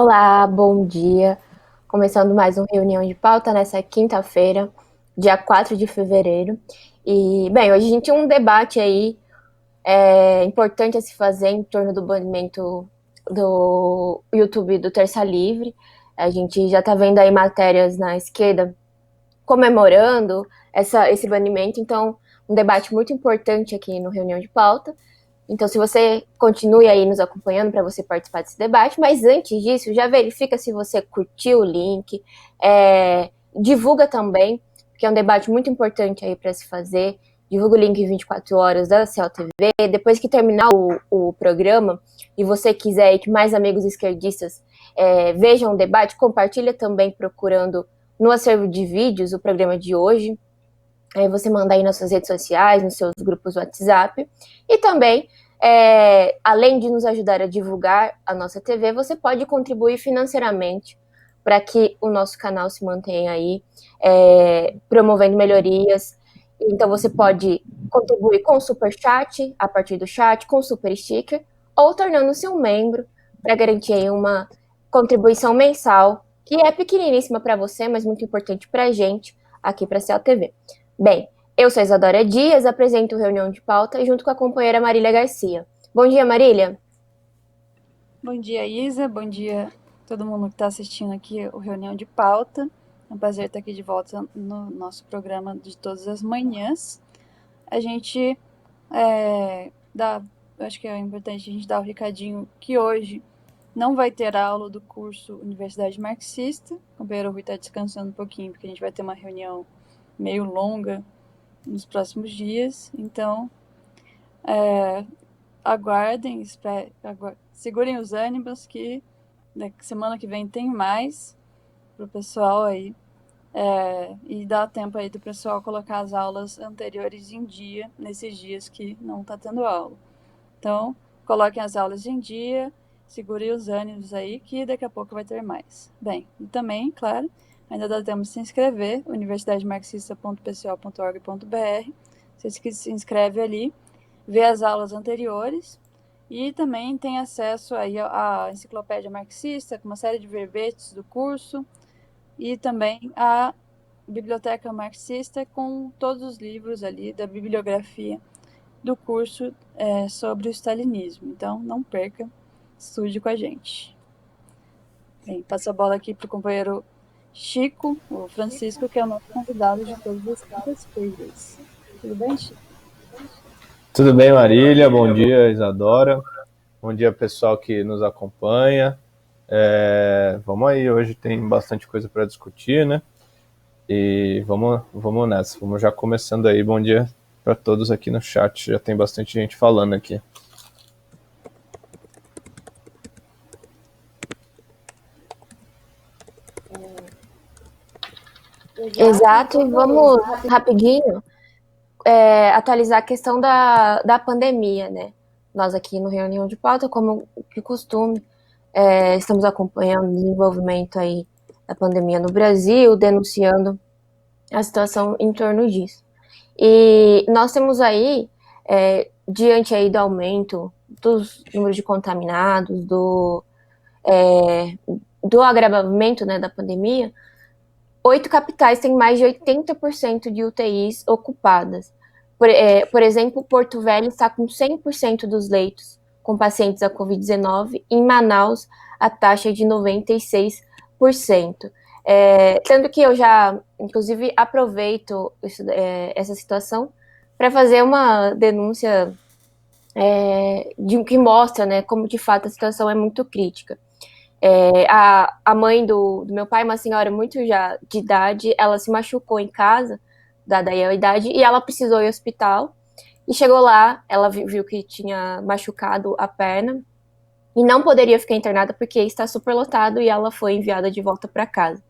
Olá, bom dia. Começando mais uma reunião de pauta nessa quinta-feira, dia 4 de fevereiro. E, bem, hoje a gente tem um debate aí importante a se fazer em torno do banimento do YouTube do Terça Livre. A gente já está vendo aí matérias na esquerda comemorando esse banimento, então um debate muito importante aqui no Reunião de Pauta. Então, se você continue aí nos acompanhando para você participar desse debate, mas antes disso, já verifica se você curtiu o link, divulga também, porque é um debate muito importante aí para se fazer. Divulga o link 24 horas da CLTV. Depois que terminar o programa e você quiser aí que mais amigos esquerdistas vejam o debate, compartilha também procurando no acervo de vídeos o programa de hoje. Aí você manda aí nas suas redes sociais, nos seus grupos do WhatsApp. E também, além de nos ajudar a divulgar a nossa TV, você pode contribuir financeiramente para que o nosso canal se mantenha aí, promovendo melhorias. Então você pode contribuir com o Super Chat, a partir do chat, com o Super Sticker, ou tornando-se um membro para garantir aí uma contribuição mensal, que é pequeniníssima para você, mas muito importante para a gente aqui para a CLTV. Bem, eu sou Isadora Dias, apresento Reunião de Pauta junto com a companheira Marília Garcia. Bom dia, Marília. Bom dia, Isa. Bom dia a todo mundo que está assistindo aqui o Reunião de Pauta. É um prazer estar aqui de volta no nosso programa de todas as manhãs. A gente acho que é importante a gente dar o recadinho que hoje não vai ter aula do curso Universidade Marxista. O companheiro Rui está descansando um pouquinho, porque a gente vai ter uma reunião meio longa nos próximos dias. Então, aguardem, segurem os ânimos que semana que vem tem mais para o pessoal aí. E dá tempo aí do pessoal colocar as aulas anteriores em dia, nesses dias que não está tendo aula. Então, coloquem as aulas em dia, segurem os ânimos aí, que daqui a pouco vai ter mais. Bem, e também, claro, ainda dá tempo de se inscrever, universidademarxista.pco.org.br. Você se inscreve ali, vê as aulas anteriores e também tem acesso aí à enciclopédia marxista, com uma série de verbetes do curso, e também a biblioteca marxista com todos os livros ali da bibliografia do curso sobre o stalinismo. Então, não perca, estude com a gente. Bem, passo a bola aqui para o companheiro Chico, o Francisco, que é o nosso convidado de todas as quintas-feiras. Tudo bem, Chico? Tudo bem, Marília? Bom dia, Isadora. Bom dia, pessoal que nos acompanha. Vamos aí, hoje tem bastante coisa para discutir, né? E vamos nessa. Vamos já começando aí. Bom dia para todos aqui no chat. Já tem bastante gente falando aqui. Exato, e vamos rapidinho atualizar a questão da pandemia, né? Nós aqui no Reunião de Pauta, como de costume, estamos acompanhando o desenvolvimento aí da pandemia no Brasil, denunciando a situação em torno disso. E nós temos aí, diante aí do aumento dos números de contaminados, do agravamento, né, da pandemia, 8 capitais têm mais de 80% de UTIs ocupadas. Por exemplo, Porto Velho está com 100% dos leitos com pacientes da Covid-19. Em Manaus, a taxa é de 96%. Sendo que eu já, inclusive, aproveito essa situação para fazer uma denúncia que mostra, né, como de fato a situação é muito crítica. A mãe do meu pai, uma senhora muito já de idade, ela se machucou em casa, dada aí a idade, e ela precisou ir ao hospital. E chegou lá, ela viu que tinha machucado a perna e não poderia ficar internada porque está superlotado, e ela foi enviada de volta para casa.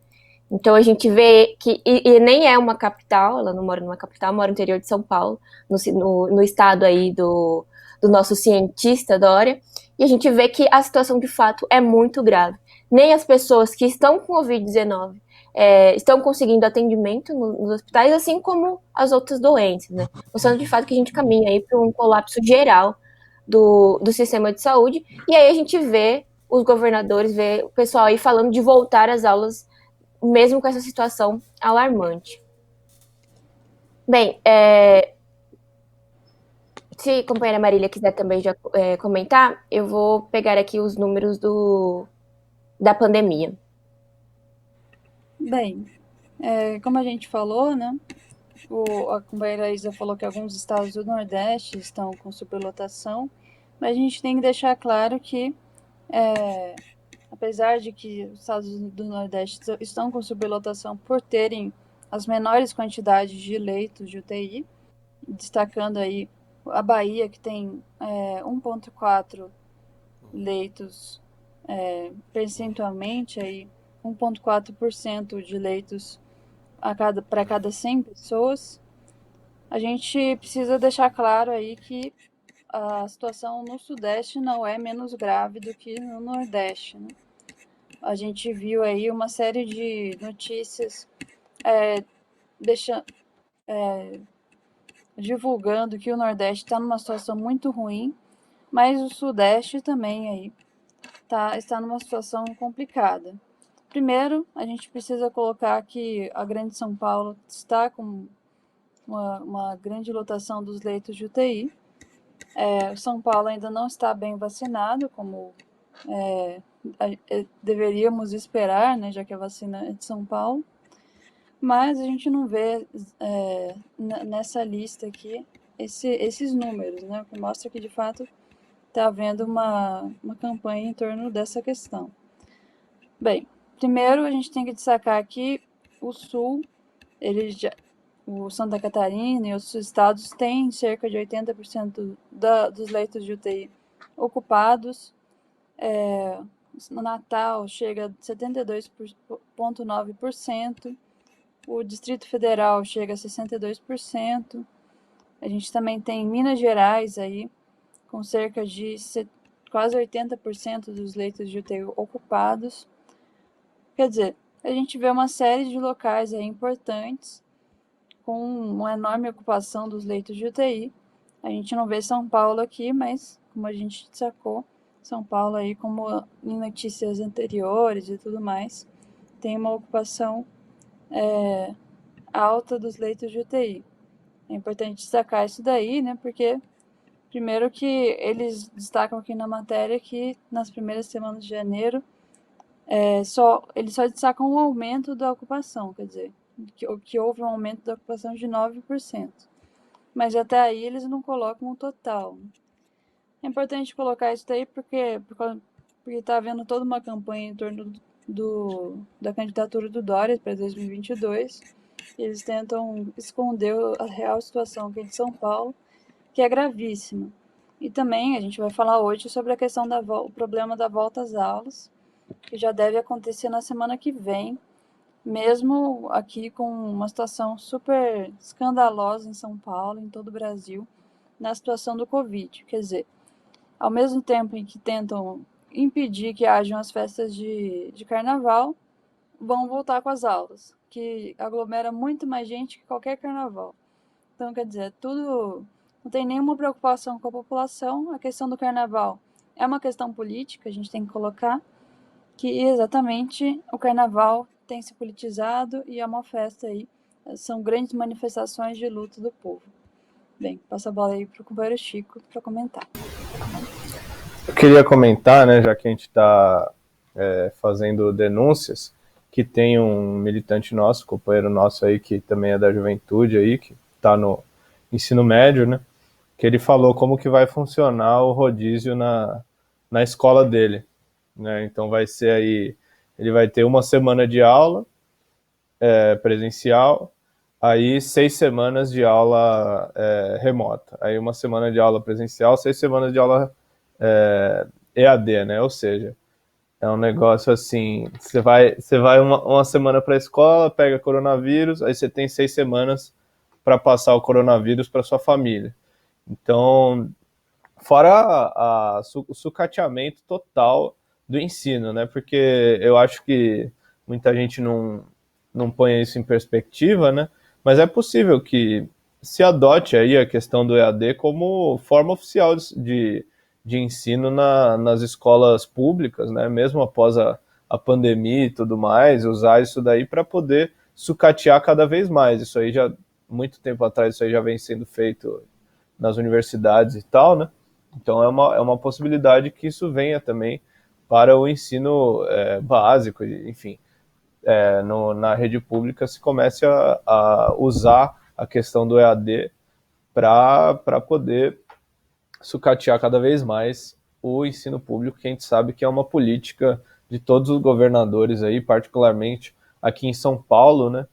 Então a gente vê que, e nem é uma capital, ela não mora numa capital, mora no interior de São Paulo, no estado aí do nosso cientista Dória, e a gente vê que a situação de fato é muito grave. Nem as pessoas que estão com Covid-19 estão conseguindo atendimento nos hospitais, assim como as outras doenças, né? Mostrando de fato que a gente caminha aí para um colapso geral do sistema de saúde, e aí a gente vê os governadores, ver o pessoal aí falando de voltar às aulas, mesmo com essa situação alarmante. Bem, se a companheira Marília quiser também já comentar, eu vou pegar aqui os números da pandemia. Bem, como a gente falou, né? A companheira Isa falou que alguns estados do Nordeste estão com superlotação, mas a gente tem que deixar claro que, apesar de que os estados do Nordeste estão com superlotação por terem as menores quantidades de leitos de UTI, destacando aí a Bahia, que tem 1,4 leitos, percentualmente, aí 1,4% de leitos para cada 100 pessoas, a gente precisa deixar claro aí que a situação no Sudeste não é menos grave do que no Nordeste, né? A gente viu aí uma série de notícias divulgando que o Nordeste está numa situação muito ruim, mas o Sudeste também aí está numa situação complicada. Primeiro, a gente precisa colocar que a Grande São Paulo está com uma grande lotação dos leitos de UTI. São Paulo ainda não está bem vacinado, como deveríamos esperar, né, já que a vacina é de São Paulo. Mas a gente não vê nessa lista aqui esses números, né, que mostra que de fato está havendo uma campanha em torno dessa questão. Bem, primeiro a gente tem que destacar que o Sul, o Santa Catarina e outros estados têm cerca de 80% dos leitos de UTI ocupados. No Natal chega a 72,9%. O Distrito Federal chega a 62%. A gente também tem Minas Gerais aí, com cerca de quase 80% dos leitos de UTI ocupados. Quer dizer, a gente vê uma série de locais aí importantes com uma enorme ocupação dos leitos de UTI. A gente não vê São Paulo aqui, mas como a gente destacou, São Paulo aí, como em notícias anteriores e tudo mais, tem uma ocupação alta dos leitos de UTI. É importante destacar isso daí, né? Porque, primeiro que eles destacam aqui na matéria que nas primeiras semanas de janeiro, eles só destacam o aumento da ocupação, quer dizer, que houve um aumento da ocupação de 9%. Mas até aí eles não colocam o total. É importante colocar isso daí porque está havendo toda uma campanha em torno da candidatura do Dória para 2022. E eles tentam esconder a real situação aqui de São Paulo, que é gravíssima. E também a gente vai falar hoje sobre a questão o problema da volta às aulas, que já deve acontecer na semana que vem, mesmo aqui com uma situação super escandalosa em São Paulo, em todo o Brasil, na situação do Covid. Quer dizer, ao mesmo tempo em que tentam impedir que hajam as festas de carnaval, vão voltar com as aulas, que aglomera muito mais gente que qualquer carnaval. Então, quer dizer, não tem nenhuma preocupação com a população. A questão do carnaval é uma questão política, a gente tem que colocar que exatamente o carnaval tem se politizado e é uma festa aí, são grandes manifestações de luta do povo. Bem, passo a bola aí para o companheiro Chico para comentar. Eu queria comentar, né, já que a gente está fazendo denúncias, que tem um militante nosso, companheiro nosso aí, que também é da juventude aí, que está no ensino médio, né, que ele falou como que vai funcionar o rodízio na escola dele, né, então vai ser aí, ele vai ter uma semana de aula presencial, aí 6 semanas de aula remota, aí uma semana de aula presencial, 6 semanas de aula EAD, né, ou seja, é um negócio assim, você vai uma semana para a escola, pega coronavírus, aí você tem 6 semanas para passar o coronavírus para sua família. Então, fora o sucateamento total do ensino, né? Porque eu acho que muita gente não põe isso em perspectiva, né? Mas é possível que se adote aí a questão do EAD como forma oficial de de ensino nas escolas públicas, né? Mesmo após a pandemia e tudo mais, usar isso daí para poder sucatear cada vez mais. Isso aí já, muito tempo atrás, isso aí já vem sendo feito nas universidades e tal, né? Então é uma possibilidade que isso venha também para o ensino básico, enfim, na rede pública se comece a usar a questão do EAD para poder sucatear cada vez mais o ensino público, que a gente sabe que é uma política de todos os governadores aí, particularmente aqui em São Paulo, né,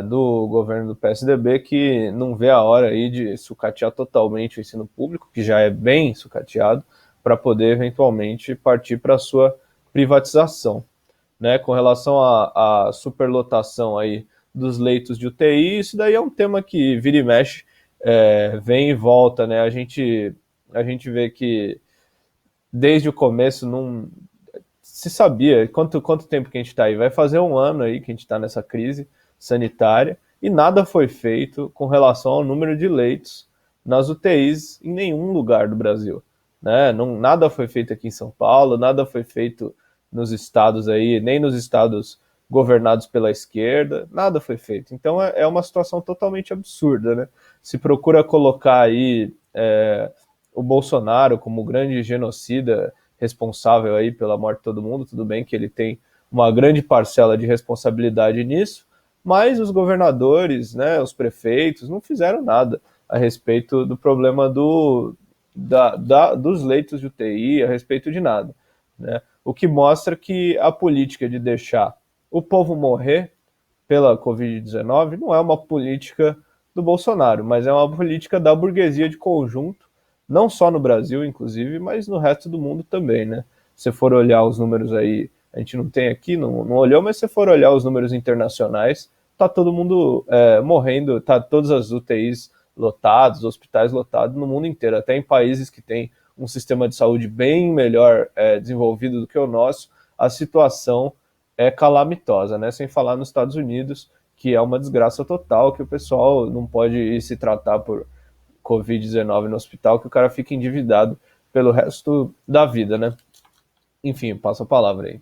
do governo do PSDB, que não vê a hora aí de sucatear totalmente o ensino público, que já é bem sucateado, para poder eventualmente partir para a sua privatização. Né, com relação à superlotação aí dos leitos de UTI, isso daí é um tema que vira e mexe, vem e volta, né? A gente vê que desde o começo não se sabia quanto tempo que a gente está aí. Vai fazer um ano aí que a gente está nessa crise sanitária e nada foi feito com relação ao número de leitos nas UTIs em nenhum lugar do Brasil. Né? Não, nada foi feito aqui em São Paulo, nada foi feito nos estados aí, nem nos estados governados pela esquerda, nada foi feito. Então é uma situação totalmente absurda, né? Se procura colocar aí o Bolsonaro como grande genocida responsável aí pela morte de todo mundo, tudo bem que ele tem uma grande parcela de responsabilidade nisso, mas os governadores, né, os prefeitos, não fizeram nada a respeito do problema dos leitos de UTI, a respeito de nada. Né? O que mostra que a política de deixar o povo morrer pela Covid-19 não é uma política do Bolsonaro, mas é uma política da burguesia de conjunto, não só no Brasil, inclusive, mas no resto do mundo também, né? Se for olhar os números aí, a gente não tem aqui, não olhou, mas se for olhar os números internacionais, tá todo mundo morrendo, tá todas as UTIs lotadas, hospitais lotados no mundo inteiro, até em países que têm um sistema de saúde bem melhor desenvolvido do que o nosso, a situação é calamitosa, né? Sem falar nos Estados Unidos, que é uma desgraça total, que o pessoal não pode ir se tratar por Covid-19 no hospital, que o cara fica endividado pelo resto da vida, né? Enfim, passo a palavra aí.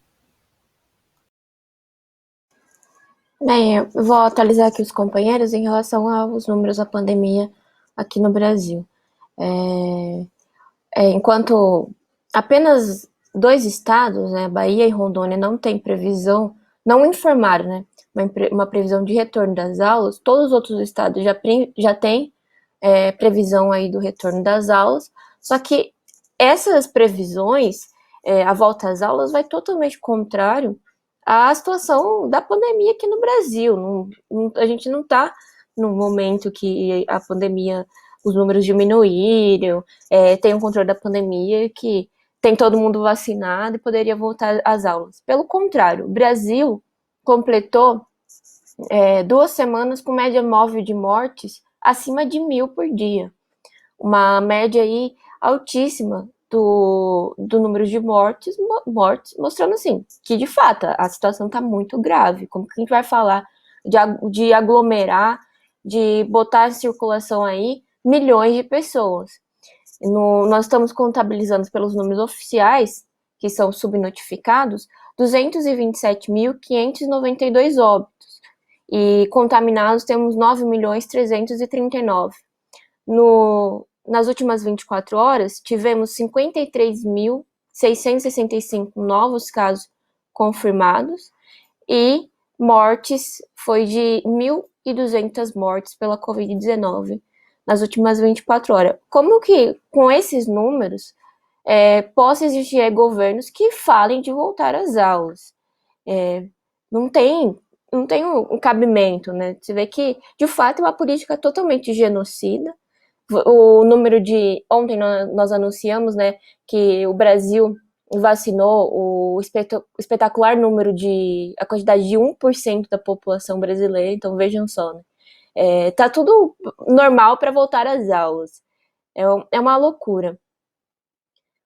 Bem, eu vou atualizar aqui os companheiros em relação aos números da pandemia aqui no Brasil. Enquanto apenas 2 estados, né, Bahia e Rondônia, não têm previsão, não informaram, né, uma previsão de retorno das aulas, todos os outros estados já têm previsão aí do retorno das aulas, só que essas previsões, a volta às aulas vai totalmente contrário à situação da pandemia aqui no Brasil. A gente não está no momento que a pandemia, os números diminuíram, tem um controle da pandemia que tem todo mundo vacinado e poderia voltar às aulas. Pelo contrário, o Brasil completou 2 semanas com média móvel de mortes acima de 1.000 por dia. Uma média aí altíssima do número de mortes, mostrando assim, que de fato a situação está muito grave. Como que a gente vai falar de aglomerar, de botar em circulação aí milhões de pessoas? Nós estamos contabilizando pelos números oficiais, que são subnotificados, 227.592 óbitos. E contaminados temos 9.339. Nas últimas 24 horas, tivemos 53.665 novos casos confirmados e mortes foi de 1.200 mortes pela Covid-19 nas últimas 24 horas. Como que, com esses números, possa existir governos que falem de voltar às aulas? Não tem um cabimento, né? Você vê que, de fato, é uma política totalmente genocida. O número de... Ontem nós anunciamos, né, que o Brasil vacinou o espetacular número a quantidade de 1% da população brasileira, então vejam só, né? Tá tudo normal para voltar às aulas. É uma loucura.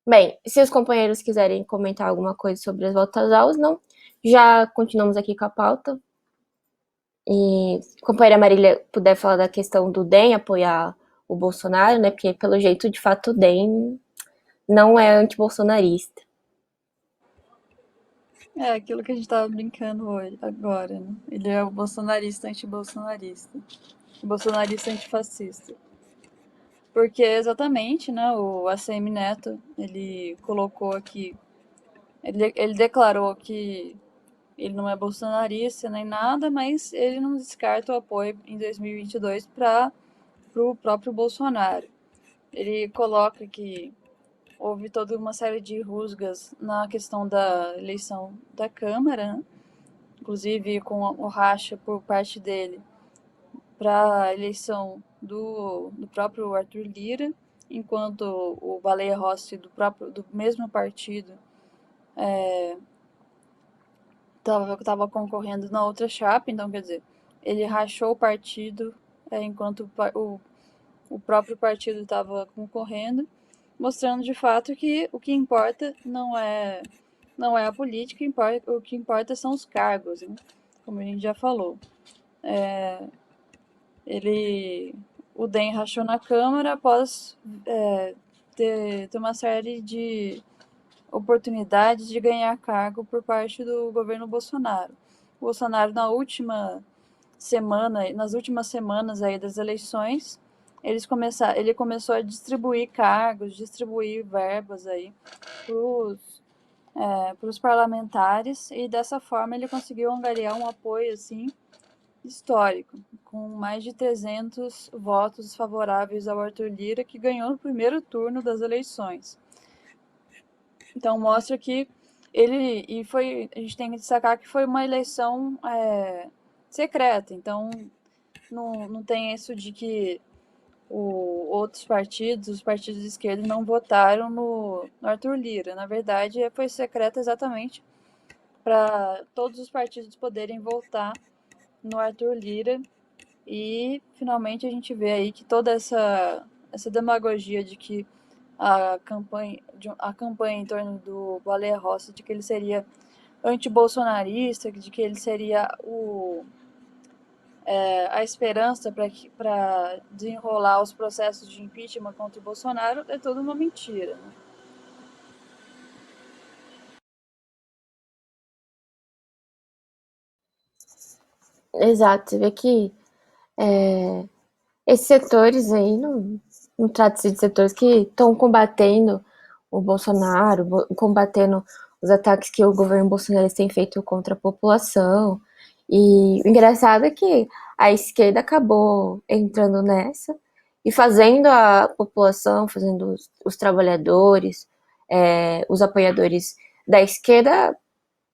Bem, se os companheiros quiserem comentar alguma coisa sobre as voltas às aulas, não, já continuamos aqui com a pauta. E se a companheira Marília puder falar da questão do DEM apoiar o Bolsonaro, né? Porque, pelo jeito, de fato, o DEM não é antibolsonarista. É aquilo que a gente tava brincando hoje, agora, né? Ele é o bolsonarista antibolsonarista. O bolsonarista antifascista. Porque exatamente, né, o ACM Neto, ele colocou aqui, ele declarou que ele não é bolsonarista nem nada, mas ele não descarta o apoio em 2022 para o próprio Bolsonaro. Ele coloca que houve toda uma série de rusgas na questão da eleição da Câmara, né? Inclusive com o racha por parte dele para a eleição do próprio Arthur Lira, enquanto o Baleia Rossi do mesmo partido estava concorrendo na outra chapa, então quer dizer, ele rachou o partido enquanto o próprio partido estava concorrendo, mostrando de fato que o que importa não é a política, o que importa são os cargos, né? Como a gente já falou. O DEM rachou na Câmara após ter uma série de oportunidades de ganhar cargo por parte do governo Bolsonaro. O Bolsonaro, nas últimas semanas aí das eleições, ele começou a distribuir cargos, distribuir verbas aí para os parlamentares, e dessa forma ele conseguiu angariar um apoio assim histórico, com mais de 300 votos favoráveis ao Arthur Lira, que ganhou no primeiro turno das eleições. Então mostra que a gente tem que destacar que foi uma eleição secreta, então não tem isso de que os partidos de esquerda não votaram no Arthur Lira. Na verdade, foi secreta exatamente para todos os partidos poderem votar no Arthur Lira, e finalmente a gente vê aí que toda essa demagogia de que a campanha em torno do Baleia Rossi, de que ele seria antibolsonarista, de que ele seria a esperança para desenrolar os processos de impeachment contra o Bolsonaro, é toda uma mentira, né? Exato, você vê que esses setores aí não trata-se de setores que estão combatendo o Bolsonaro, combatendo os ataques que o governo Bolsonaro tem feito contra a população. E o engraçado é que a esquerda acabou entrando nessa e fazendo a população, fazendo os trabalhadores, os apoiadores da esquerda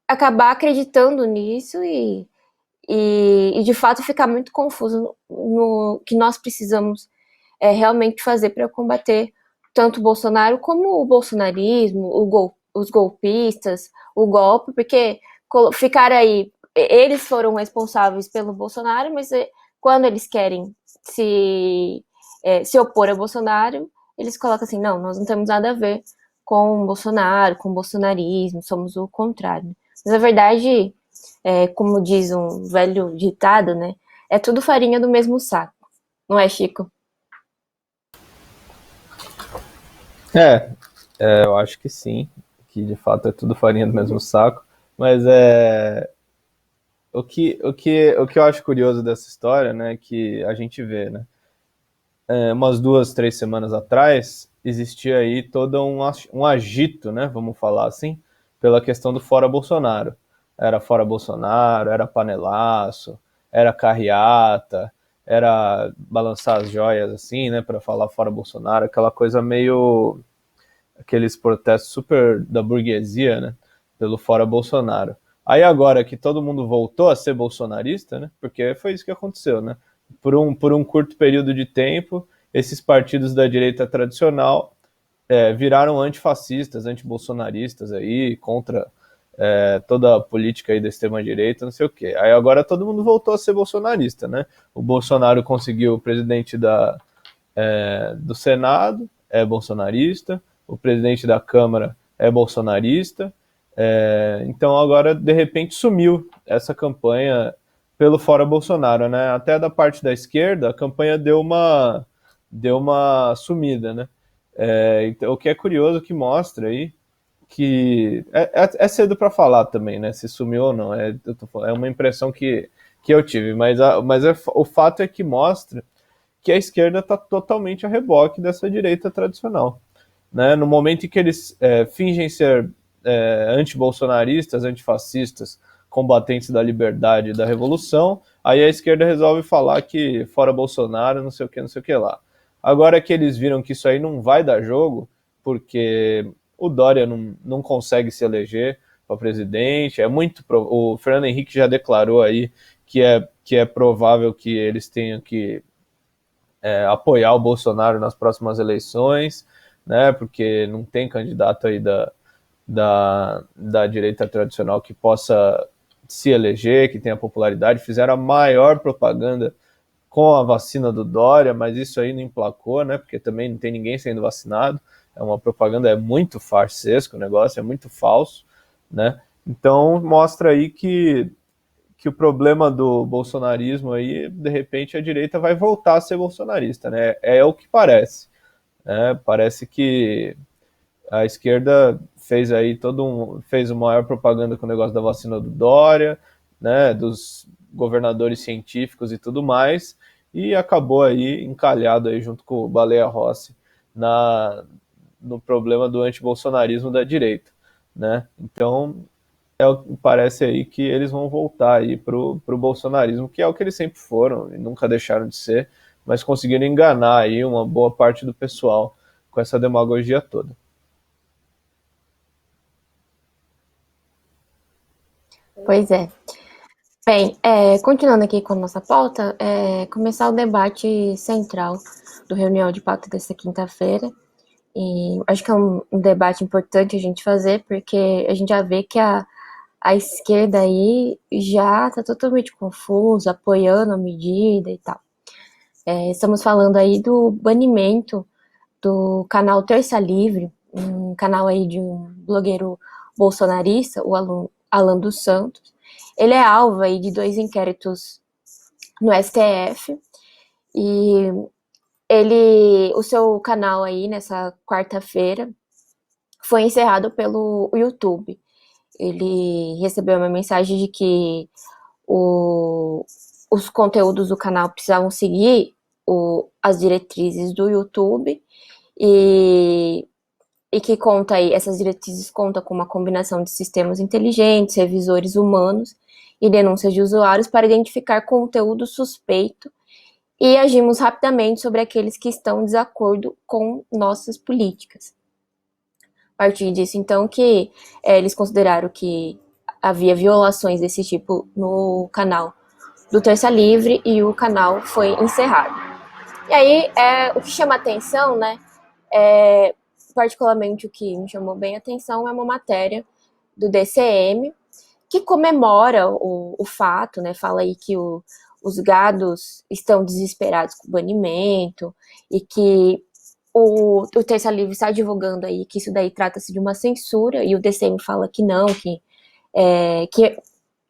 acabar acreditando nisso e de fato ficar muito confuso no que nós precisamos realmente fazer para combater tanto o Bolsonaro como o bolsonarismo, os golpistas, o golpe, porque ficar aí, eles foram responsáveis pelo Bolsonaro, mas quando eles querem se opor ao Bolsonaro, eles colocam assim, não, nós não temos nada a ver com o Bolsonaro, com o bolsonarismo, somos o contrário. Mas a verdade, como diz um velho ditado, né, é tudo farinha do mesmo saco, não é, Chico? Eu acho que sim, que de fato é tudo farinha do mesmo saco, mas o que eu acho curioso dessa história, né, que a gente vê, né, umas 2, 3 semanas atrás, existia aí todo um agito, né, vamos falar assim, pela questão do fora Bolsonaro. Era fora Bolsonaro, era panelaço, era carreata, era balançar as joias assim, né, para falar fora Bolsonaro, aquela coisa meio aqueles protestos super da burguesia, né, pelo fora Bolsonaro. Aí agora que todo mundo voltou a ser bolsonarista, né, porque foi isso que aconteceu, né, por um curto período de tempo, esses partidos da direita tradicional viraram antifascistas, antibolsonaristas aí, contra toda a política aí da extrema-direita, não sei o quê. Aí agora todo mundo voltou a ser bolsonarista, né? O Bolsonaro conseguiu o presidente do Senado, é bolsonarista, o presidente da Câmara é bolsonarista, então agora, de repente, sumiu essa campanha pelo fora Bolsonaro, né? Até da parte da esquerda, a campanha deu uma sumida, né? Então, o que é curioso que mostra aí que é cedo para falar também, né? Se sumiu ou não. É uma impressão que eu tive, o fato é que mostra que a esquerda está totalmente a reboque dessa direita tradicional. Né? No momento em que eles fingem ser antibolsonaristas, antifascistas, combatentes da liberdade e da revolução, aí a esquerda resolve falar que fora Bolsonaro, não sei o que, não sei o que lá. Agora que eles viram que isso aí não vai dar jogo, porque o Dória não consegue se eleger para presidente, o Fernando Henrique já declarou aí que é provável que eles tenham que apoiar o Bolsonaro nas próximas eleições, né? Porque não tem candidato aí da direita tradicional que possa se eleger, que tenha popularidade. Fizeram a maior propaganda com a vacina do Dória, mas isso aí não emplacou, né? Porque também não tem ninguém sendo vacinado. É uma propaganda, é muito farsesco o negócio, é muito falso, né? Então mostra aí que o problema do bolsonarismo aí, de repente, a direita vai voltar a ser bolsonarista, né? É o que parece. Né? Parece que a esquerda fez aí fez uma maior propaganda com o negócio da vacina do Dória, né? Dos governadores científicos e tudo mais, e acabou aí encalhado aí junto com o Baleia Rossi no problema do antibolsonarismo da direita, né? Então o que parece aí que eles vão voltar aí pro bolsonarismo, que é o que eles sempre foram e nunca deixaram de ser, mas conseguiram enganar aí uma boa parte do pessoal com essa demagogia toda. Pois é. Bem, continuando aqui com a nossa pauta, começar o debate central do reunião de pauta desta quinta-feira. E acho que é um debate importante a gente fazer, porque a gente já vê que a esquerda aí já está totalmente confusa, apoiando a medida e tal. Estamos falando aí do banimento do canal Terça Livre, um canal aí de um blogueiro bolsonarista, o Alan dos Santos. Ele é alvo aí de 2 inquéritos no STF e o seu canal aí nessa quarta-feira foi encerrado pelo YouTube. Ele recebeu uma mensagem de que os conteúdos do canal precisavam seguir as diretrizes do YouTube e que conta aí, essas diretrizes contam com uma combinação de sistemas inteligentes, revisores humanos e denúncias de usuários para identificar conteúdo suspeito e agimos rapidamente sobre aqueles que estão em desacordo com nossas políticas. A partir disso, então, que eles consideraram que havia violações desse tipo no canal do Terça Livre e o canal foi encerrado. E aí, o que chama atenção, né, particularmente o que me chamou bem a atenção é uma matéria do DCM que comemora o fato, né, fala aí que os gados estão desesperados com o banimento e que o Terça Livre está divulgando aí que isso daí trata-se de uma censura e o DCM fala que não, que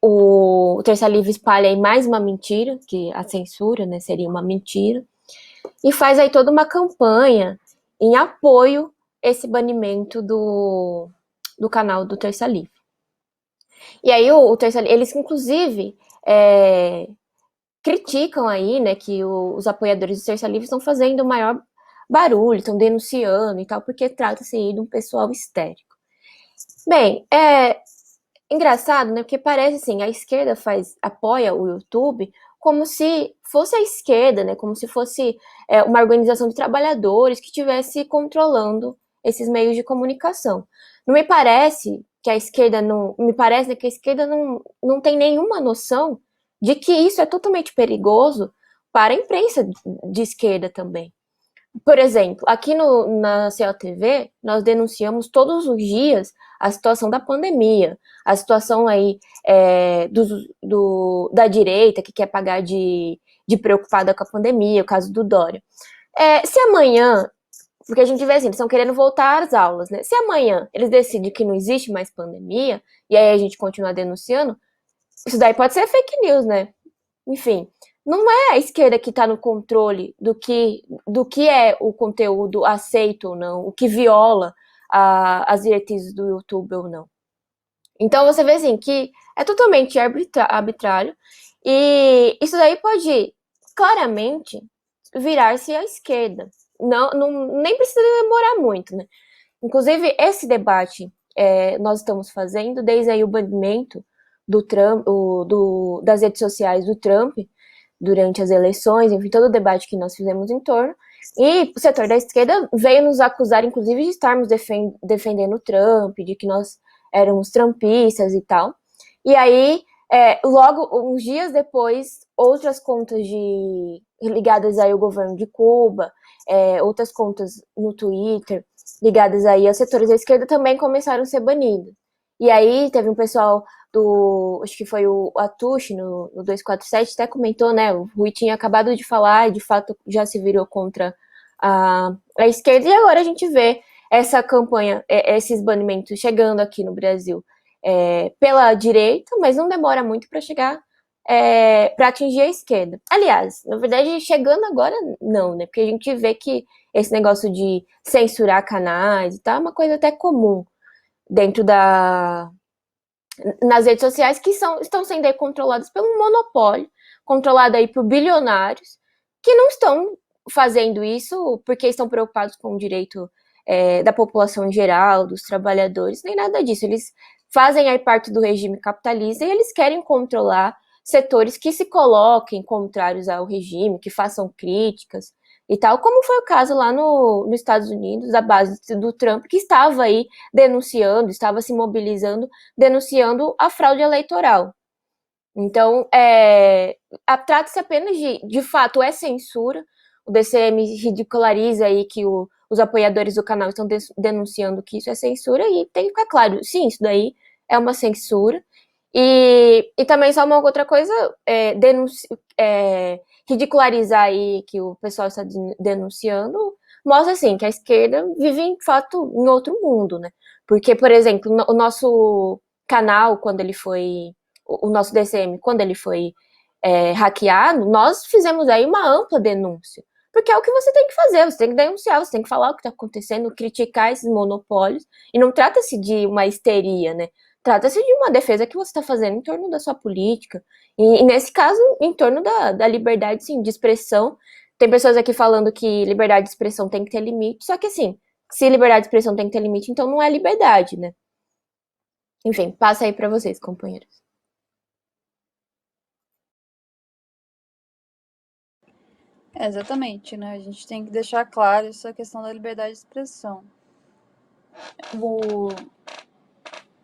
o Terça Livre espalha aí mais uma mentira, que a censura, né, seria uma mentira, e faz aí toda uma campanha em apoio a esse banimento do canal do Terça Livre. E aí o Terça Livre, eles inclusive criticam aí, né, que os apoiadores do Terça Livre estão fazendo o maior barulho, estão denunciando e tal, porque trata-se aí de um pessoal histérico. Bem, engraçado, né, porque parece assim, a esquerda apoia o YouTube como se fosse a esquerda, né, como se fosse uma organização de trabalhadores que estivesse controlando esses meios de comunicação. Não me parece que a esquerda não tem nenhuma noção de que isso é totalmente perigoso para a imprensa de esquerda também. Por exemplo, aqui na COTV, nós denunciamos todos os dias a situação da pandemia, a situação aí da direita que quer pagar de preocupada com a pandemia, o caso do Dória. Se amanhã, porque a gente vê assim, eles estão querendo voltar às aulas, né? Se amanhã eles decidem que não existe mais pandemia, e aí a gente continua denunciando, isso daí pode ser fake news, né? Enfim, não é a esquerda que está no controle do que é o conteúdo aceito ou não, o que viola as diretrizes do YouTube ou não. Então você vê assim que é totalmente arbitrário e isso daí pode claramente virar-se à esquerda. Nem precisa demorar muito, né? Inclusive, esse debate nós estamos fazendo desde aí o banimento do Trump, das redes sociais do Trump durante as eleições, enfim, todo o debate que nós fizemos em torno. E o setor da esquerda veio nos acusar, inclusive, de estarmos defendendo o Trump, de que nós éramos trumpistas e tal. E aí, logo, uns dias depois, outras contas ligadas aí ao governo de Cuba, outras contas no Twitter, ligadas aí aos setores da esquerda, também começaram a ser banidas. E aí teve um pessoal acho que foi o Atushi no 247, até comentou, né? O Rui tinha acabado de falar e de fato já se virou contra a esquerda, e agora a gente vê essa campanha, esses banimentos chegando aqui no Brasil pela direita, mas não demora muito para chegar para atingir a esquerda. Aliás, na verdade, chegando agora, não, né? Porque a gente vê que esse negócio de censurar canais e tal é uma coisa até comum dentro nas redes sociais que estão sendo controladas pelo monopólio, controlado aí por bilionários, que não estão fazendo isso porque estão preocupados com o direito da população em geral, dos trabalhadores, nem nada disso. Eles fazem aí parte do regime capitalista e eles querem controlar setores que se coloquem contrários ao regime, que façam críticas e tal, como foi o caso lá nos Estados Unidos, da base do Trump, que estava aí denunciando, estava se mobilizando, denunciando a fraude eleitoral. Então, trata-se apenas de fato, é censura. O DCM ridiculariza aí que os apoiadores do canal estão denunciando que isso é censura e tem que ficar claro, sim, isso daí é uma censura. E também só uma outra coisa, ridicularizar aí que o pessoal está denunciando, mostra assim que a esquerda vive em fato em outro mundo, né? Porque, por exemplo, o nosso canal, quando ele foi, o nosso DCM, quando ele foi hackeado, nós fizemos aí uma ampla denúncia. Porque é o que você tem que fazer, você tem que denunciar, você tem que falar o que está acontecendo, criticar esses monopólios, e não trata-se de uma histeria, né? Trata-se de uma defesa que você está fazendo em torno da sua política. E nesse caso, em torno da liberdade, sim, de expressão. Tem pessoas aqui falando que liberdade de expressão tem que ter limite, só que assim, se liberdade de expressão tem que ter limite, então não é liberdade, né? Enfim, passa aí para vocês, companheiros. Exatamente, né? A gente tem que deixar claro essa questão da liberdade de expressão.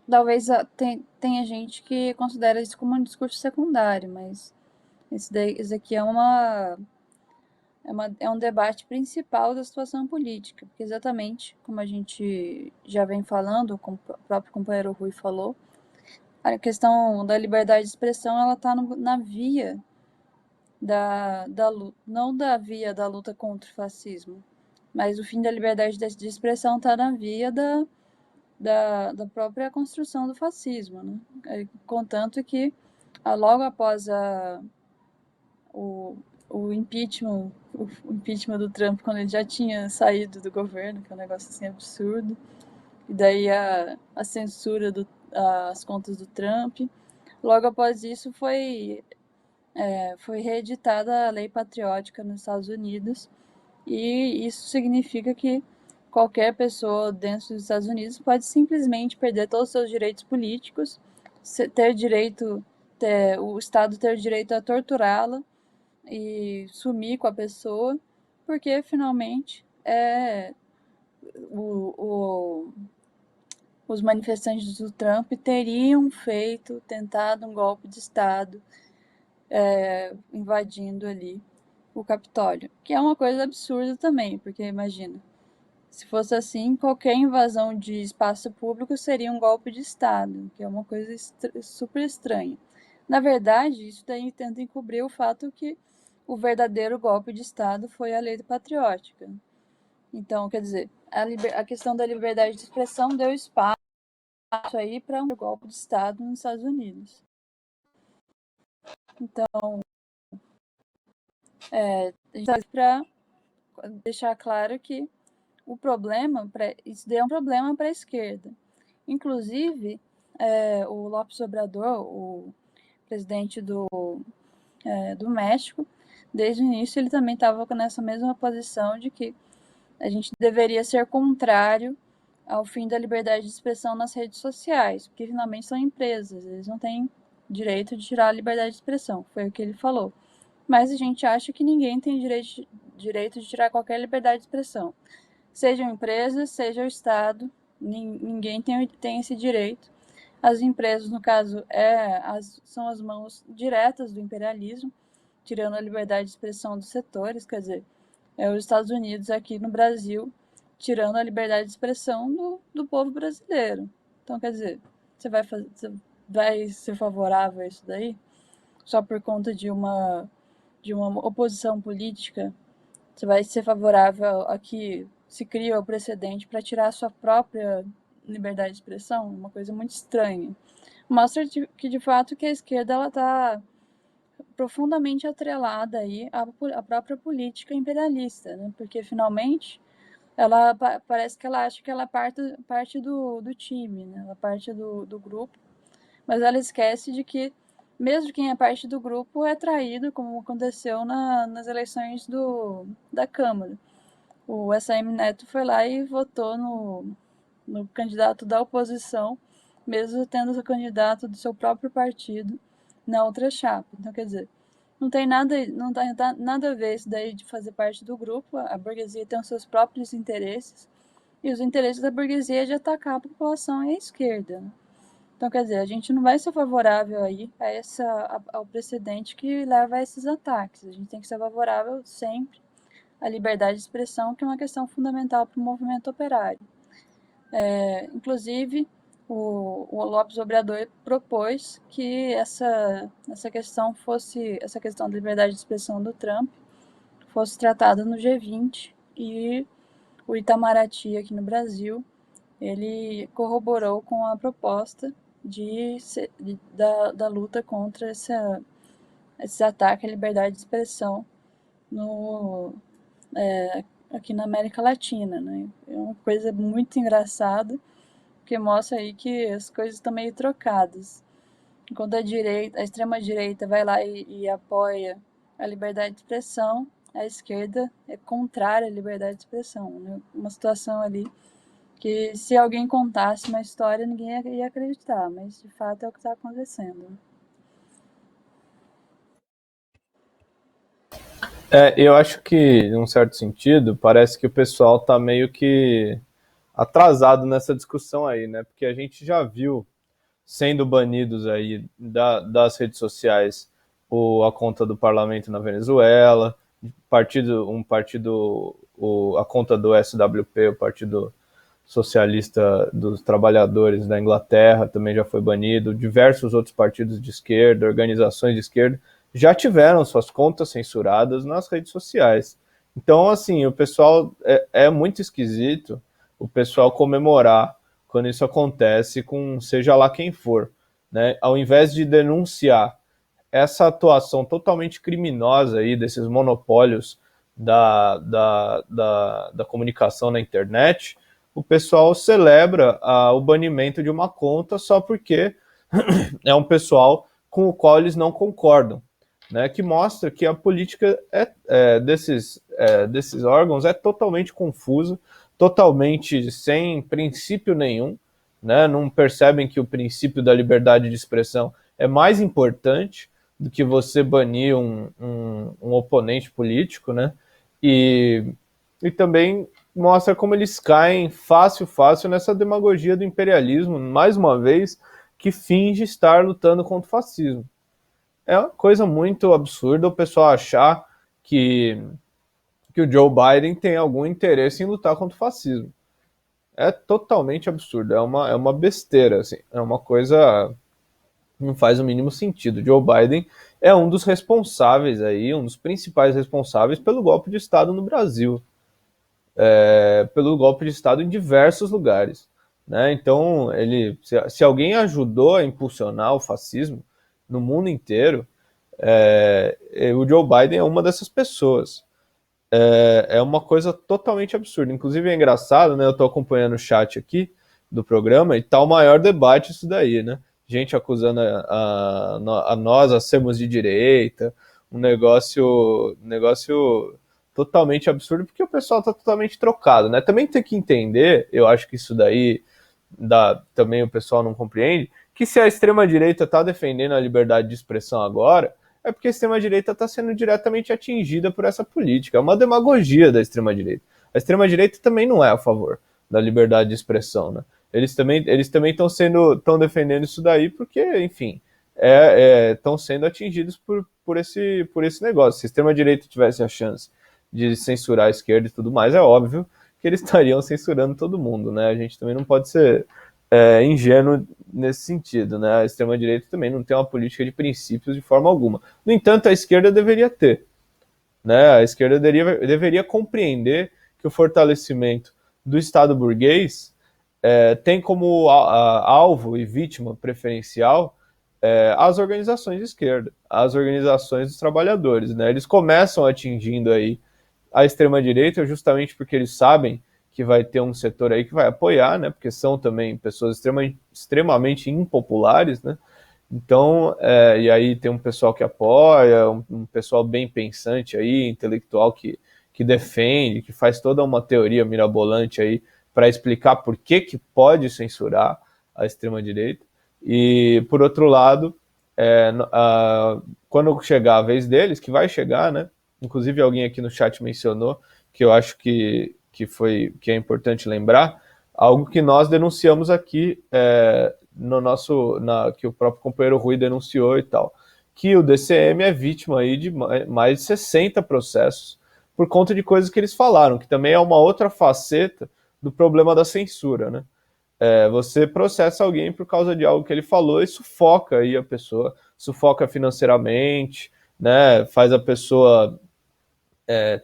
Talvez tenha gente que considera isso como um discurso secundário, mas isso aqui é um debate principal da situação política, porque exatamente como a gente já vem falando, como o próprio companheiro Rui falou, a questão da liberdade de expressão ela está na via não da via da luta contra o fascismo, mas o fim da liberdade de expressão está na via da própria construção do fascismo, né? Contanto que logo após o impeachment, o impeachment do Trump, quando ele já tinha saído do governo, que é um negócio assim absurdo, e daí a censura das contas do Trump, logo após isso foi reeditada a lei patriótica nos Estados Unidos, e isso significa que qualquer pessoa dentro dos Estados Unidos pode simplesmente perder todos os seus direitos políticos, o Estado ter direito a torturá-la e sumir com a pessoa, porque finalmente os manifestantes do Trump teriam tentado um golpe de Estado, invadindo ali o Capitólio, que é uma coisa absurda também, porque imagina, se fosse assim, qualquer invasão de espaço público seria um golpe de Estado, que é uma coisa super estranha. Na verdade, isso daí tenta encobrir o fato que o verdadeiro golpe de Estado foi a lei patriótica. Então, quer dizer, a questão da liberdade de expressão deu espaço aí para um golpe de Estado nos Estados Unidos. Então, A gente tá para deixar claro que isso daí é um problema para a esquerda. Inclusive, o López Obrador, o presidente do México, desde o início ele também estava nessa mesma posição de que a gente deveria ser contrário ao fim da liberdade de expressão nas redes sociais, porque finalmente são empresas, eles não têm direito de tirar a liberdade de expressão, foi o que ele falou. Mas a gente acha que ninguém tem direito de tirar qualquer liberdade de expressão. Sejam empresas, seja o Estado, ninguém tem esse direito. As empresas, no caso, são as mãos diretas do imperialismo, tirando a liberdade de expressão dos setores, quer dizer, os Estados Unidos aqui no Brasil, tirando a liberdade de expressão do povo brasileiro. Então, quer dizer, você vai ser favorável a isso daí? Só por conta de uma oposição política? Você vai ser favorável a que se cria o precedente para tirar a sua própria liberdade de expressão? Uma coisa muito estranha. Mostra que, de fato, que a esquerda está profundamente atrelada aí à própria política imperialista, né? Porque, finalmente, parece que ela acha que ela é parte do time, né? Ela é parte do grupo, mas ela esquece de que mesmo quem é parte do grupo é traído, como aconteceu nas eleições da Câmara. O SM Neto foi lá e votou no candidato da oposição, mesmo tendo o candidato do seu próprio partido na outra chapa. Então, quer dizer, não tem nada a ver isso daí de fazer parte do grupo. A burguesia tem os seus próprios interesses, e os interesses da burguesia é de atacar a população e a esquerda, né? Então, quer dizer, a gente não vai ser favorável aí ao precedente que leva a esses ataques. A gente tem que ser favorável sempre à liberdade de expressão, que é uma questão fundamental para o movimento operário. Inclusive, o López Obrador propôs que essa questão da liberdade de expressão do Trump fosse tratada no G20, e o Itamaraty aqui no Brasil, ele corroborou com a proposta da luta contra esses ataques à liberdade de expressão aqui na América Latina, né? É uma coisa muito engraçada, porque mostra aí que as coisas estão meio trocadas. Enquanto a extrema-direita vai lá e apoia a liberdade de expressão, a esquerda é contrária à liberdade de expressão, né? Uma situação ali que, se alguém contasse uma história, ninguém ia acreditar, mas de fato é o que está acontecendo. Eu acho que, em um certo sentido, parece que o pessoal está meio que atrasado nessa discussão aí, né? Porque a gente já viu sendo banidos aí das redes sociais a conta do parlamento na Venezuela, a conta do SWP, o Partido Socialista dos Trabalhadores da Inglaterra, também já foi banido. Diversos outros partidos de esquerda, organizações de esquerda, já tiveram suas contas censuradas nas redes sociais. Então, assim, o pessoal é muito esquisito o pessoal comemorar quando isso acontece com seja lá quem for, né? Ao invés de denunciar essa atuação totalmente criminosa aí desses monopólios da comunicação na internet, o pessoal celebra o banimento de uma conta só porque é um pessoal com o qual eles não concordam, né? Que mostra que a política desses órgãos é totalmente confusa, totalmente sem princípio nenhum, né? Não percebem que o princípio da liberdade de expressão é mais importante do que você banir um oponente político, né? E também mostra como eles caem fácil nessa demagogia do imperialismo, mais uma vez, que finge estar lutando contra o fascismo. É uma coisa muito absurda o pessoal achar que o Joe Biden tem algum interesse em lutar contra o fascismo. É totalmente absurdo, é uma besteira, assim, é uma coisa que não faz o mínimo sentido. Joe Biden é um dos responsáveis aí, um dos principais responsáveis pelo golpe de Estado no Brasil, pelo golpe de Estado em diversos lugares, né? Então, se alguém ajudou a impulsionar o fascismo no mundo inteiro, O Joe Biden é uma dessas pessoas. É uma coisa totalmente absurda. Inclusive é engraçado, né? Eu estou acompanhando o chat aqui do programa e tá o maior debate isso daí, né? Gente acusando a nós a sermos de direita, um negócio totalmente absurdo, porque o pessoal tá totalmente trocado, né? Também tem que entender, eu acho que isso daí também o pessoal não compreende, que se a extrema-direita está defendendo a liberdade de expressão agora, é porque a extrema-direita está sendo diretamente atingida por essa política. É uma demagogia da extrema-direita. A extrema-direita também não é a favor da liberdade de expressão, né? Eles também estão defendendo isso daí porque, enfim, estão sendo atingidos por esse negócio. Se a extrema-direita tivesse a chance de censurar a esquerda e tudo mais, é óbvio que eles estariam censurando todo mundo, né? A gente também não pode ser ingênuo nesse sentido, né? A extrema-direita também não tem uma política de princípios de forma alguma. No entanto, a esquerda deveria ter, né? A esquerda deveria compreender que o fortalecimento do Estado burguês tem como alvo e vítima preferencial as organizações de esquerda, as organizações dos trabalhadores, né? Eles começam atingindo aí a extrema-direita justamente porque eles sabem que vai ter um setor aí que vai apoiar, né? Porque são também pessoas extremamente impopulares, né? Então, e aí tem um pessoal que apoia, um pessoal bem pensante aí, intelectual que defende, que faz toda uma teoria mirabolante aí para explicar por que pode censurar a extrema-direita. E, por outro lado, quando chegar a vez deles, que vai chegar, né? Inclusive alguém aqui no chat mencionou, que eu acho que é importante lembrar, algo que nós denunciamos aqui que o próprio companheiro Rui denunciou e tal, que o DCM é vítima aí de mais de 60 processos por conta de coisas que eles falaram, que também é uma outra faceta do problema da censura, né? Você processa alguém por causa de algo que ele falou e sufoca aí a pessoa, sufoca financeiramente, né? Faz a pessoa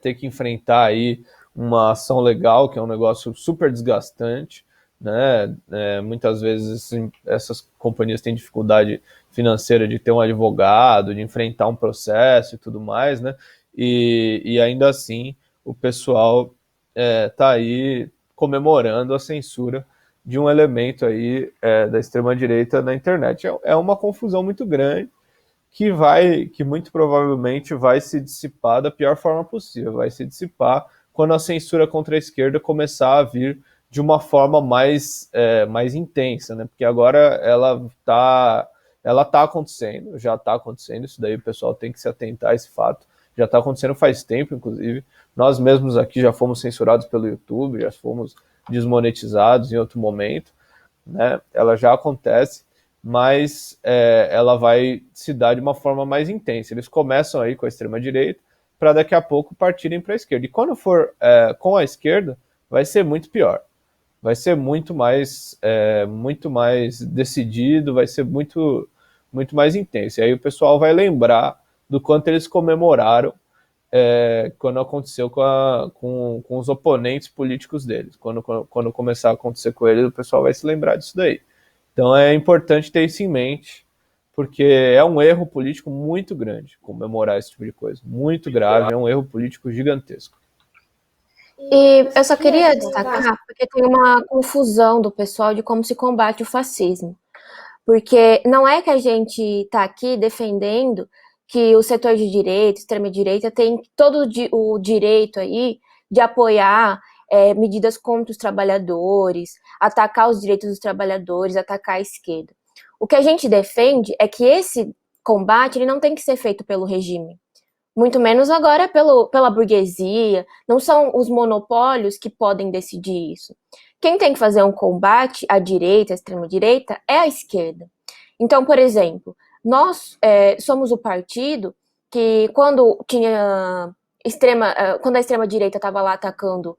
ter que enfrentar aí uma ação legal, que é um negócio super desgastante, né? Muitas vezes essas companhias têm dificuldade financeira de ter um advogado, de enfrentar um processo e tudo mais, né? E ainda assim o pessoal está aí comemorando a censura de um elemento aí da extrema-direita na internet. É uma confusão muito grande que muito provavelmente vai se dissipar da pior forma possível, vai se dissipar quando a censura contra a esquerda começar a vir de uma forma mais intensa, né? Porque agora ela tá acontecendo, já está acontecendo, isso daí o pessoal tem que se atentar a esse fato, já está acontecendo faz tempo, inclusive, nós mesmos aqui já fomos censurados pelo YouTube, já fomos desmonetizados em outro momento, né? Ela já acontece, mas ela vai se dar de uma forma mais intensa. Eles começam aí com a extrema-direita para daqui a pouco partirem para a esquerda. E quando for com a esquerda, vai ser muito pior. Vai ser muito mais decidido, vai ser muito, muito mais intenso. E aí o pessoal vai lembrar do quanto eles comemoraram quando aconteceu com os oponentes políticos deles. Quando começar a acontecer com eles, o pessoal vai se lembrar disso daí. Então é importante ter isso em mente, porque é um erro político muito grande comemorar esse tipo de coisa. Muito grave, é um erro político gigantesco. E eu só queria destacar, porque tem uma confusão do pessoal de como se combate o fascismo. Porque não é que a gente está aqui defendendo que o setor de direita, extrema-direita, tem todo o direito aí de apoiar medidas contra os trabalhadores, atacar os direitos dos trabalhadores, atacar a esquerda. O que a gente defende é que esse combate ele não tem que ser feito pelo regime, muito menos agora pela burguesia, não são os monopólios que podem decidir isso. Quem tem que fazer um combate à direita, à extrema-direita, é a esquerda. Então, por exemplo, nós somos o partido que, quando a extrema-direita estava lá atacando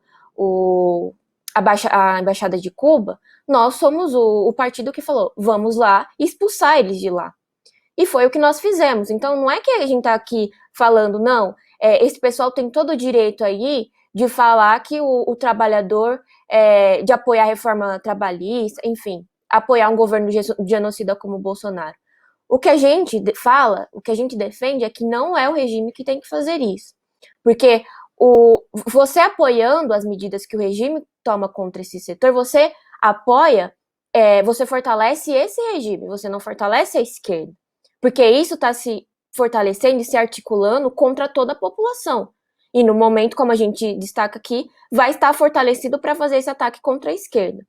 a embaixada de Cuba, nós somos o partido que falou, vamos lá expulsar eles de lá. E foi o que nós fizemos. Então, não é que a gente está aqui falando, não, esse pessoal tem todo o direito aí de falar que o trabalhador, de apoiar a reforma trabalhista, enfim, apoiar um governo genocida como o Bolsonaro. O que a gente fala, o que a gente defende é que não é o regime que tem que fazer isso. Porque você apoiando as medidas que o regime toma contra esse setor, você apoia, você fortalece esse regime, você não fortalece a esquerda. Porque isso está se fortalecendo e se articulando contra toda a população. E no momento, como a gente destaca aqui, vai estar fortalecido para fazer esse ataque contra a esquerda.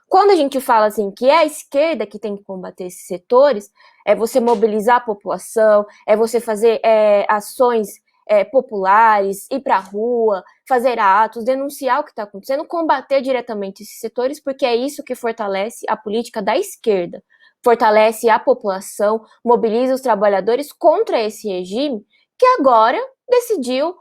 Quando a gente fala assim que é a esquerda que tem que combater esses setores, é você mobilizar a população, é você fazer ações populares, ir para a rua, fazer atos, denunciar o que está acontecendo, combater diretamente esses setores, porque é isso que fortalece a política da esquerda. Fortalece a população, mobiliza os trabalhadores contra esse regime que agora decidiu,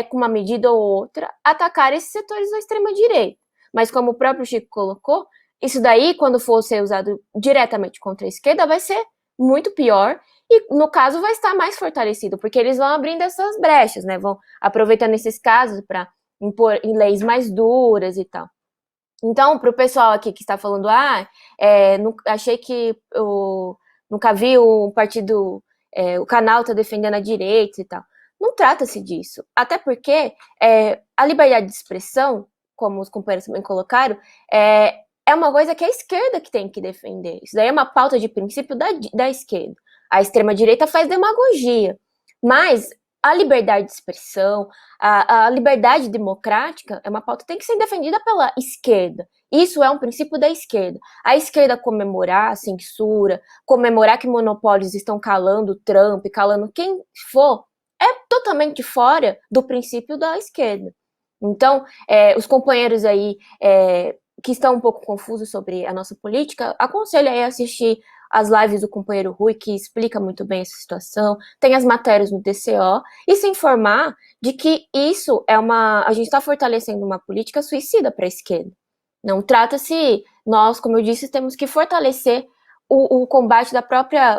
com uma medida ou outra, atacar esses setores da extrema-direita. Mas como o próprio Chico colocou, isso daí, quando for ser usado diretamente contra a esquerda, vai ser muito pior e, no caso, vai estar mais fortalecido, porque eles vão abrindo essas brechas, né? Vão aproveitando esses casos para impor em leis mais duras e tal. Então, para o pessoal aqui que está falando, achei que nunca vi um partido, o canal está defendendo a direita e tal. Não trata-se disso. Até porque a liberdade de expressão, como os companheiros também colocaram, é uma coisa que é a esquerda que tem que defender. Isso daí é uma pauta de princípio da esquerda. A extrema-direita faz demagogia. Mas a liberdade de expressão, a liberdade democrática é uma pauta que tem que ser defendida pela esquerda. Isso é um princípio da esquerda. A esquerda comemorar a censura, comemorar que monopólios estão calando Trump, calando quem for, é totalmente fora do princípio da esquerda. Então, os companheiros aí que estão um pouco confusos sobre a nossa política, aconselho aí a assistir as lives do companheiro Rui, que explica muito bem essa situação, tem as matérias no TCO, e se informar de que isso a gente está fortalecendo uma política suicida para a esquerda. Não trata-se, nós, como eu disse, temos que fortalecer o combate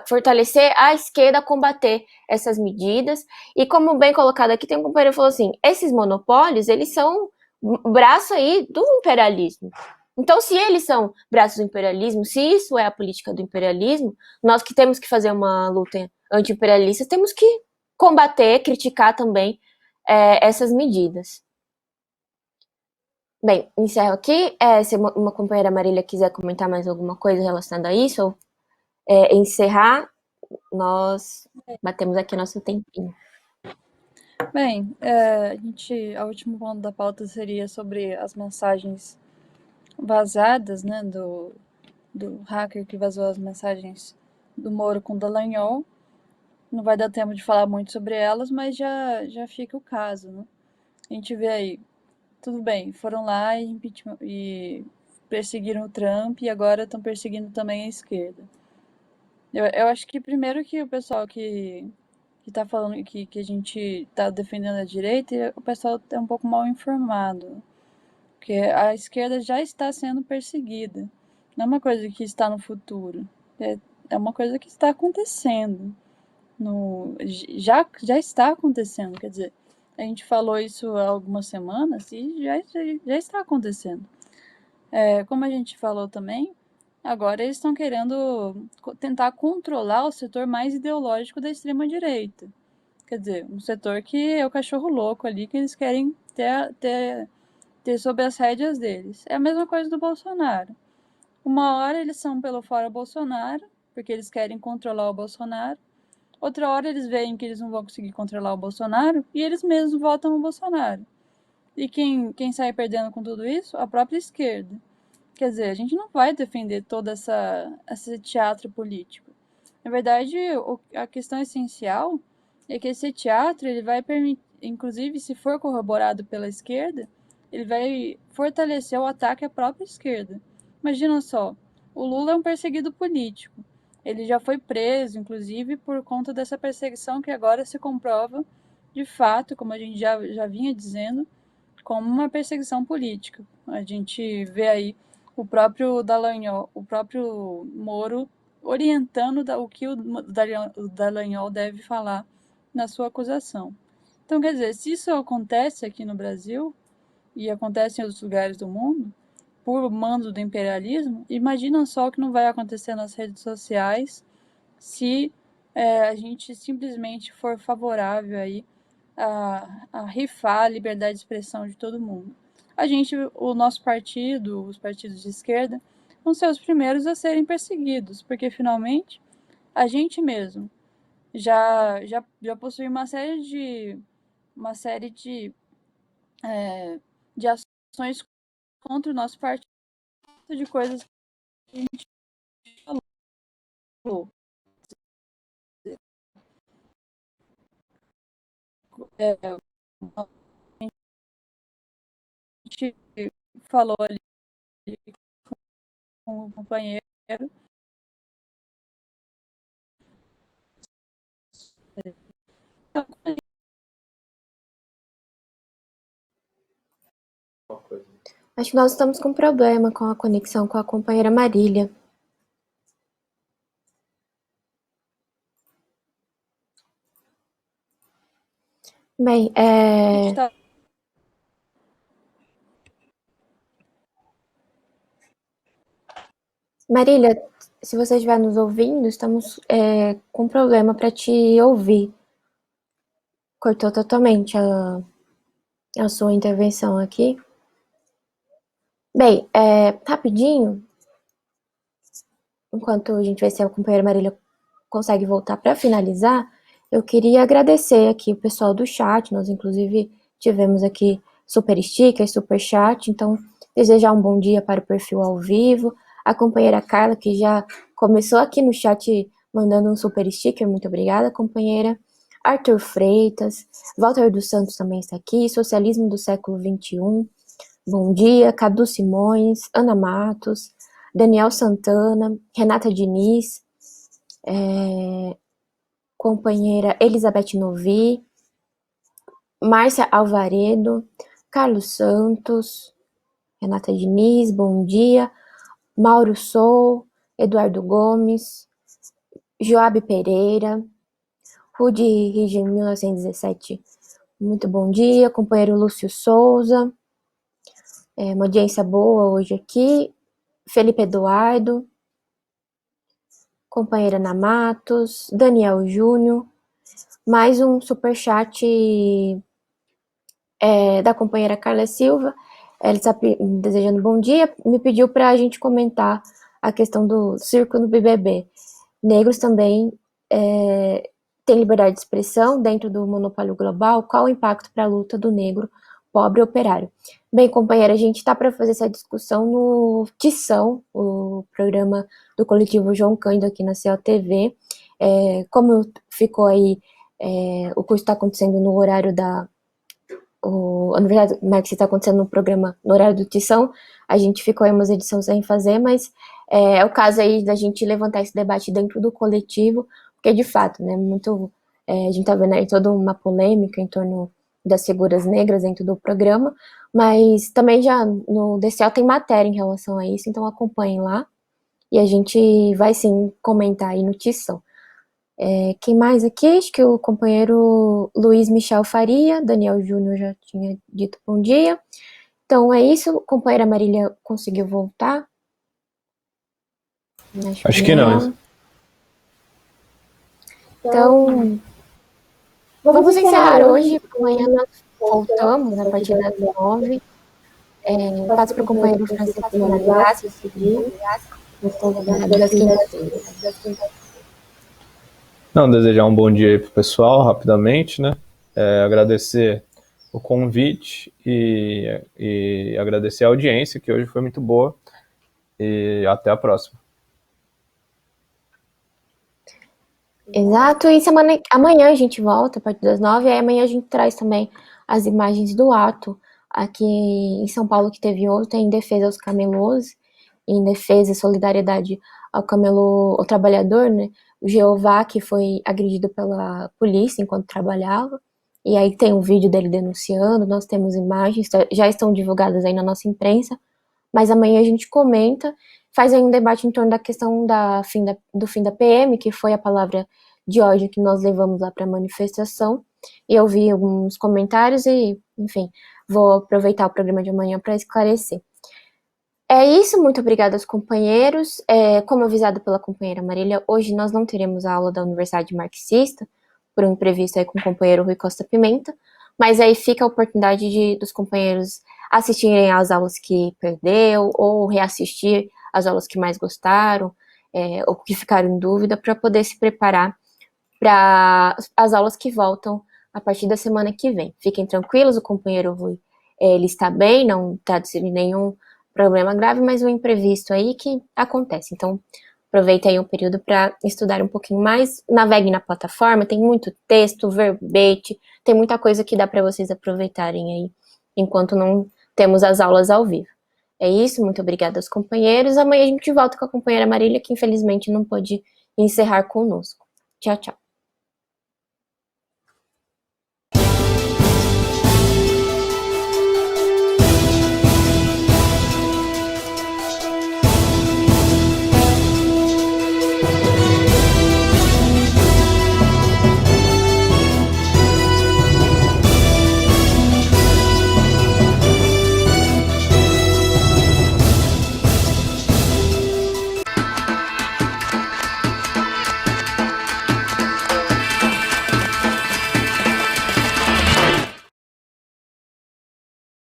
fortalecer a esquerda a combater essas medidas, e como bem colocado aqui, tem um companheiro que falou assim, esses monopólios, eles são braço aí do imperialismo. Então, se eles são braços do imperialismo, se isso é a política do imperialismo, nós que temos que fazer uma luta anti-imperialista, temos que combater, criticar também essas medidas. Bem, encerro aqui. Se uma companheira Marília quiser comentar mais alguma coisa relacionada a isso, ou encerrar, nós batemos aqui nosso tempinho. Bem, a último ponto da pauta seria sobre as mensagens vazadas, né, do hacker que vazou as mensagens do Moro com o Dallagnol. Não vai dar tempo de falar muito sobre elas, mas já fica o caso, né? A gente vê aí, tudo bem, foram lá e perseguiram o Trump e agora estão perseguindo também a esquerda. Eu acho que primeiro que o pessoal que tá falando que a gente tá defendendo a direita, o pessoal é um pouco mal informado. Porque a esquerda já está sendo perseguida. Não é uma coisa que está no futuro. É uma coisa que está acontecendo. Já está acontecendo. Quer dizer, a gente falou isso há algumas semanas e já está acontecendo. Como a gente falou também, agora eles estão querendo tentar controlar o setor mais ideológico da extrema-direita. Quer dizer, um setor que é o cachorro louco ali, que eles querem ter sob as rédeas deles. É a mesma coisa do Bolsonaro. Uma hora eles são pelo fora Bolsonaro, porque eles querem controlar o Bolsonaro. Outra hora eles veem que eles não vão conseguir controlar o Bolsonaro e eles mesmos votam no Bolsonaro. E quem sai perdendo com tudo isso? A própria esquerda. Quer dizer, a gente não vai defender todo esse teatro político. Na verdade, a questão essencial é que esse teatro ele vai permitir, inclusive se for corroborado pela esquerda, ele vai fortalecer o ataque à própria esquerda. Imagina só, o Lula é um perseguido político. Ele já foi preso, inclusive, por conta dessa perseguição que agora se comprova, de fato, como a gente já vinha dizendo, como uma perseguição política. A gente vê aí o próprio Dallagnol, o próprio Moro orientando o que o Dallagnol deve falar na sua acusação. Então, quer dizer, se isso acontece aqui no Brasil e acontece em outros lugares do mundo, por mando do imperialismo, imagina só o que não vai acontecer nas redes sociais se a gente simplesmente for favorável aí a rifar a liberdade de expressão de todo mundo. O nosso partido, os partidos de esquerda, vão ser os primeiros a serem perseguidos, porque finalmente a gente mesmo já possui uma série de ações contra o nosso partido, de coisas que a gente falou. A gente falou ali com o companheiro. Acho que nós estamos com problema com a conexão com a companheira Marília. Bem, Marília, se você estiver nos ouvindo, estamos com problema para te ouvir. Cortou totalmente a sua intervenção aqui. Bem, rapidinho, enquanto a gente vê se a companheira Marília consegue voltar para finalizar, eu queria agradecer aqui o pessoal do chat. Nós, inclusive, tivemos aqui super sticker, super chat, então desejar um bom dia para o perfil ao vivo. A companheira Carla, que já começou aqui no chat mandando um super sticker, muito obrigada, companheira. Arthur Freitas, Walter dos Santos também está aqui, Socialismo do Século XXI, bom dia. Cadu Simões, Ana Matos, Daniel Santana, Renata Diniz, companheira Elizabeth Novi, Márcia Alvaredo, Carlos Santos, Renata Diniz, bom dia. Mauro Sou, Eduardo Gomes, Joab Pereira, Rude Rigi 1917, muito bom dia. Companheiro Lúcio Souza, uma audiência boa hoje aqui. Felipe Eduardo, companheira Ana Matos, Daniel Júnior, mais um superchat da companheira Carla Silva. Ela está desejando bom dia, me pediu para a gente comentar a questão do circo no BBB. Negros também têm liberdade de expressão dentro do monopólio global? Qual o impacto para a luta do negro pobre operário? Bem, companheira, a gente está para fazer essa discussão no Tição, o programa do coletivo João Cândido aqui na COTV. Como ficou aí, o curso está acontecendo no horário na verdade, Max, está acontecendo no programa no horário do Tição, a gente ficou aí umas edições sem fazer, mas é o caso aí da gente levantar esse debate dentro do coletivo, porque de fato, né, a gente está vendo aí toda uma polêmica em torno das figuras negras dentro do programa, mas também já no DCL tem matéria em relação a isso, então acompanhem lá, e a gente vai sim comentar aí no Tição. Quem mais aqui? Acho que o companheiro Luiz Michel Faria, Daniel Júnior já tinha dito bom dia. Então é isso, companheira Marília conseguiu voltar? Acho que não. Então, vamos encerrar hoje. Amanhã nós voltamos, a partir das 9. Passo para o companheiro Francisco finalizar, se seguir, das quintas-feiras. Não, desejar um bom dia aí pro pessoal, rapidamente, né? Agradecer o convite e agradecer a audiência, que hoje foi muito boa. E até a próxima. Exato, e amanhã a gente volta a partir das 9, e aí amanhã a gente traz também as imagens do ato aqui em São Paulo que teve ontem, em defesa aos camelôs, em defesa e solidariedade ao camelô, ao trabalhador, né? O Jeová, que foi agredido pela polícia enquanto trabalhava, e aí tem um vídeo dele denunciando, nós temos imagens, já estão divulgadas aí na nossa imprensa, mas amanhã a gente comenta, faz aí um debate em torno da questão do fim da PM, que foi a palavra de ódio que nós levamos lá para a manifestação, e eu vi alguns comentários e, enfim, vou aproveitar o programa de amanhã para esclarecer. É isso, muito obrigada aos companheiros. Como avisado pela companheira Marília, hoje nós não teremos a aula da Universidade Marxista, por um imprevisto aí com o companheiro Rui Costa Pimenta, mas aí fica a oportunidade dos companheiros assistirem às aulas que perdeu, ou reassistir as aulas que mais gostaram, ou que ficaram em dúvida, para poder se preparar para as aulas que voltam a partir da semana que vem. Fiquem tranquilos, o companheiro Rui, ele está bem, não está de nenhum problema grave, mas um imprevisto aí que acontece. Então, aproveita aí um período para estudar um pouquinho mais, navegue na plataforma, tem muito texto, verbete, tem muita coisa que dá para vocês aproveitarem aí, enquanto não temos as aulas ao vivo. É isso, muito obrigada aos companheiros. Amanhã a gente volta com a companheira Marília, que infelizmente não pôde encerrar conosco. Tchau, tchau.